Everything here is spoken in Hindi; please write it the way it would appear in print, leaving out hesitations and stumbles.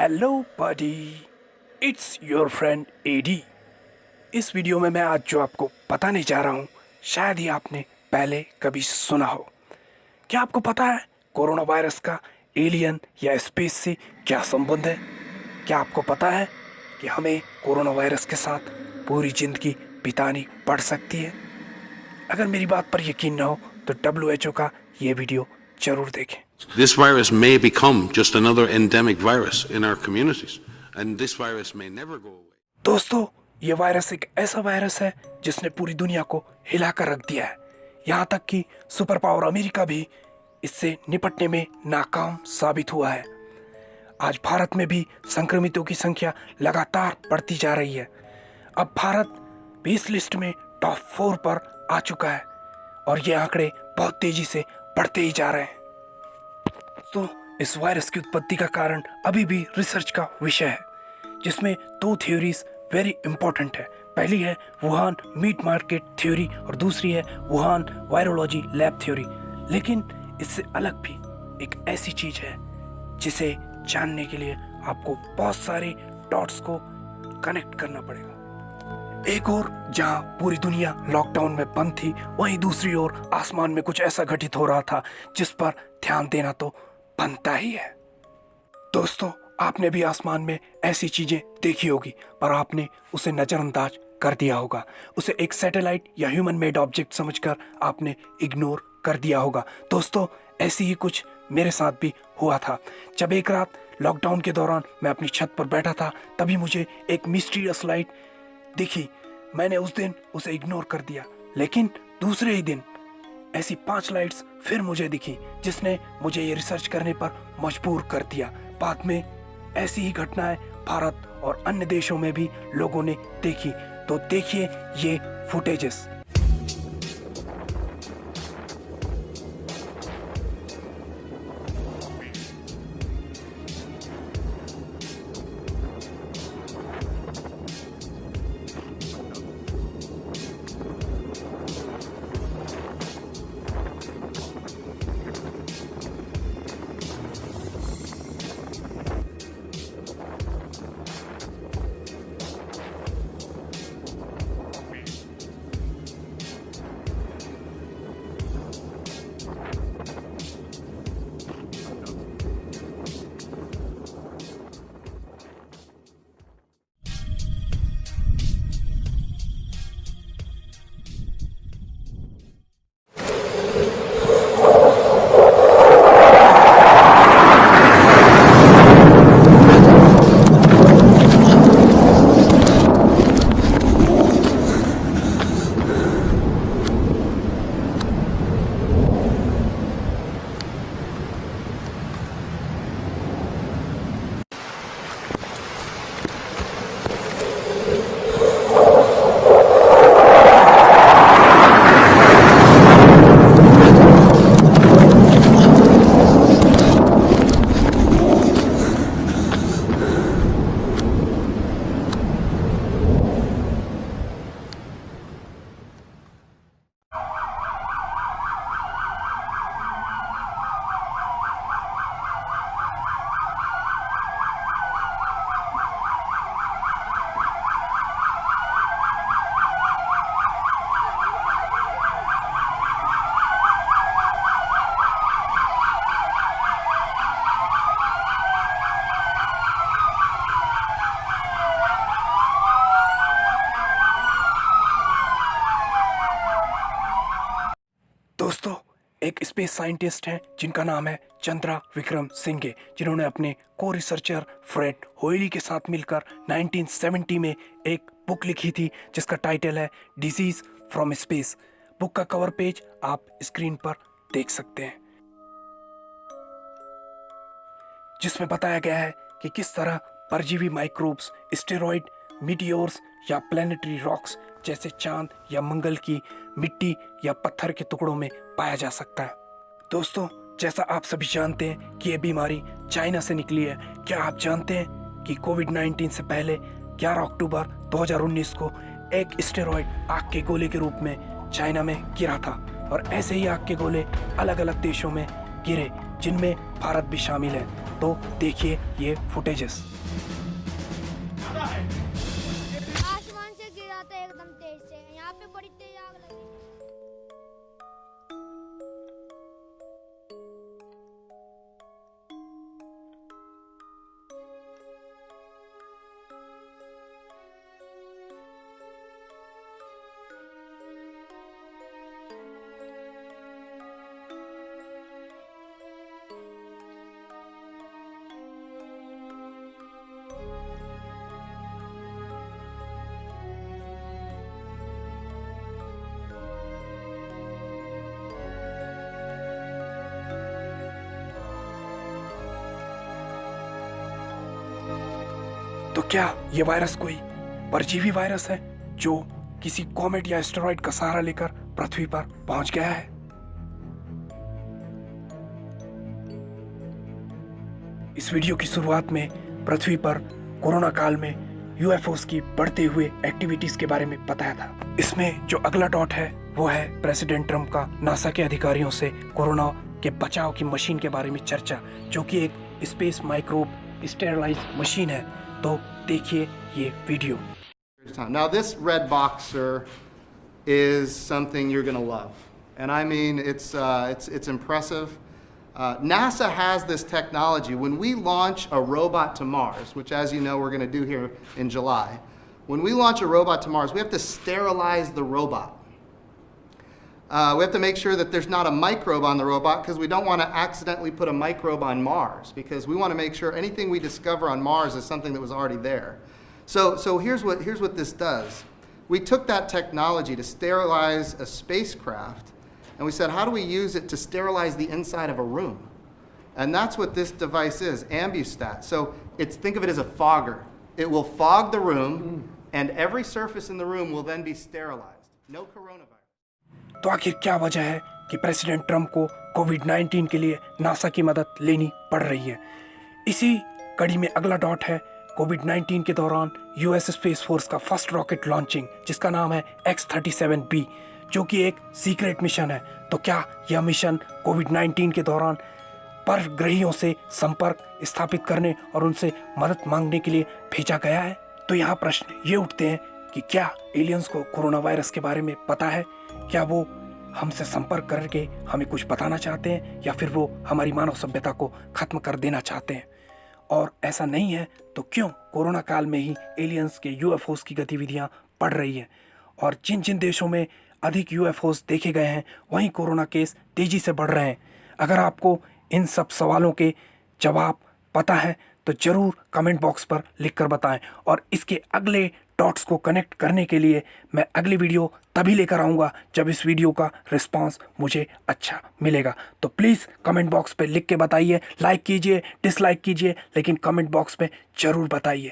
Hello buddy, it's your friend Eddie. इस वीडियो में मैं आज जो आपको बताने जा रहा हूँ शायद ही आपने पहले कभी सुना हो। क्या आपको पता है कोरोना वायरस का एलियन या स्पेस से क्या संबंध है? क्या आपको पता है कि हमें कोरोना वायरस के साथ पूरी ज़िंदगी बितानी पड़ सकती है? अगर मेरी बात पर यकीन न हो तो WHO का ये वीडियो जरूर देखें। This virus may become just another endemic virus in our communities, and this virus may never go away. दोस्तों, ये वायरस एक ऐसा वायरस है जिसने पूरी दुनिया को हिलाकर रख दिया है। यहाँ तक कि सुपर पावर अमेरिका भी इससे निपटने में नाकाम साबित हुआ है। आज भारत में भी संक्रमितों की संख्या लगातार बढ़ती जा रही है। अब भारत भी इस लिस्ट में टॉप 4 पर आ चुका है और ये आंकड़े बहुत तेजी से बढ़ते ही जा रहे हैं। तो इस वायरस की उत्पत्ति का कारण अभी भी रिसर्च का विषय है, जिसमें 2 थ्योरीज वेरी इंपॉर्टेंट है। पहली है वुहान मीट मार्केट थ्योरी और दूसरी है वुहान वायरोलॉजी लैब थ्योरी। लेकिन इससे अलग भी एक ऐसी चीज है जिसे जानने के लिए आपको बहुत सारे डॉट्स को कनेक्ट करना पड़ेगा। एक और जहां पूरी दुनिया लॉकडाउन में बंद थी, वहीं दूसरी ओर आसमान में कुछ ऐसा घटित हो रहा था जिस पर ध्यान देना तो बनता ही है। दोस्तों, आपने भी आसमान में ऐसी चीजें देखी होगी, पर आपने उसे नजरअंदाज कर दिया होगा। उसे एक सैटेलाइट या ह्यूमन मेड ऑब्जेक्ट समझकर आपने इग्नोर कर दिया होगा। दोस्तों, ऐसी ही कुछ मेरे साथ भी हुआ था। जब एक रात लॉकडाउन के दौरान मैं अपनी छत पर बैठा था, तभी मुझे एक मिस्टीरियस लाइट दिखी। मैंने उस दिन उसे इग्नोर कर दिया, लेकिन दूसरे ही दिन ऐसी 5 लाइट्स फिर मुझे दिखी, जिसने मुझे ये रिसर्च करने पर मजबूर कर दिया। बाद में ऐसी ही घटनाएं भारत और अन्य देशों में भी लोगों ने देखी। तो देखिए ये फुटेजेस। दोस्तों, एक स्पेस साइंटिस्ट हैं जिनका नाम है चंद्रा विक्रम सिंघे, जिन्होंने अपने को रिसर्चर फ्रेड होयली के साथ मिलकर 1970 में एक बुक लिखी थी जिसका टाइटल है डिजीज फ्रॉम स्पेस। बुक का कवर पेज आप स्क्रीन पर देख सकते हैं, जिसमें बताया गया है कि किस तरह परजीवी माइक्रोब्स, स्टेरॉइड, मीटियोर्स या प्लैनेटरी रॉक्स जैसे चांद या मंगल की मिट्टी या पत्थर के टुकड़ों में पाया जा सकता है। दोस्तों, जैसा आप सभी जानते हैं कि यह बीमारी चाइना से निकली है। क्या आप जानते हैं कि कोविड-19 से पहले 11 अक्टूबर 2019 को एक स्टेरॉइड आग के गोले के रूप में चाइना में गिरा था और ऐसे ही आग के गोले अलग अलग देशों में गिरे, जिनमें भारत भी शामिल है। तो देखिए ये फुटेजेस। यहाँ पे बड़ी तेज आग लगी। तो क्या ये वायरस कोई परजीवी वायरस है जो किसी कॉमेट या एस्टेरॉइड का सहारा लेकर पृथ्वी पर पहुंच गया है? इस वीडियो की शुरुआत में पृथ्वी पर कोरोना काल में यूएफओस की बढ़ते हुए एक्टिविटीज के बारे में बताया था। इसमें जो अगला डॉट है वो है प्रेसिडेंट ट्रंप का नासा के अधिकारियों से कोरोना के बचाव की मशीन के बारे में चर्चा, जो कि एक स्पेस माइक्रोब स्टेरलाइज मशीन है। तो देखिए ये video. Now this red box, sir, is something you're going to love, and I mean it's impressive. NASA has this technology. When we launch a robot to Mars, which, as you know, we're going to do here in July, when we launch a robot to Mars, we have to sterilize the robot. We have to make sure that there's not a microbe on the robot, because we don't want to accidentally put a microbe on Mars, because we want to make sure anything we discover on Mars is something that was already there. So here's what this does. We took that technology to sterilize a spacecraft, and we said, how do we use it to sterilize the inside of a room? And that's what this device is, Ambustat. So think of it as a fogger. It will fog the room, and every surface in the room will then be sterilized. No coronavirus. तो आखिर क्या वजह है कि प्रेसिडेंट ट्रंप को कोविड-19 के लिए नासा की मदद लेनी पड़ रही है? इसी कड़ी में अगला डॉट है कोविड-19 के दौरान यूएस स्पेस फोर्स का फर्स्ट रॉकेट लॉन्चिंग, जिसका नाम है X-37B, जो कि एक सीक्रेट मिशन है। तो क्या यह मिशन कोविड-19 के दौरान परग्रहियों से संपर्क स्थापित करने और उनसे मदद मांगने के लिए भेजा गया है? तो यहाँ प्रश्न ये उठते हैं कि क्या एलियंस को कोरोना वायरस के बारे में पता है? क्या वो हमसे संपर्क करके हमें कुछ बताना चाहते हैं, या फिर वो हमारी मानव सभ्यता को खत्म कर देना चाहते हैं? और ऐसा नहीं है तो क्यों कोरोना काल में ही एलियंस के यूएफओस की गतिविधियां बढ़ रही हैं? और जिन जिन देशों में अधिक यूएफओस देखे गए हैं वहीं कोरोना केस तेजी से बढ़ रहे हैं। अगर आपको इन सब सवालों के जवाब पता है तो ज़रूर कमेंट बॉक्स पर लिखकर बताएं। और इसके अगले डॉट्स को कनेक्ट करने के लिए मैं अगली वीडियो तभी लेकर आऊँगा जब इस वीडियो का रिस्पांस मुझे अच्छा मिलेगा। तो प्लीज़ कमेंट बॉक्स पे लिख के बताइए, लाइक कीजिए, डिसलाइक कीजिए, लेकिन कमेंट बॉक्स में ज़रूर बताइए।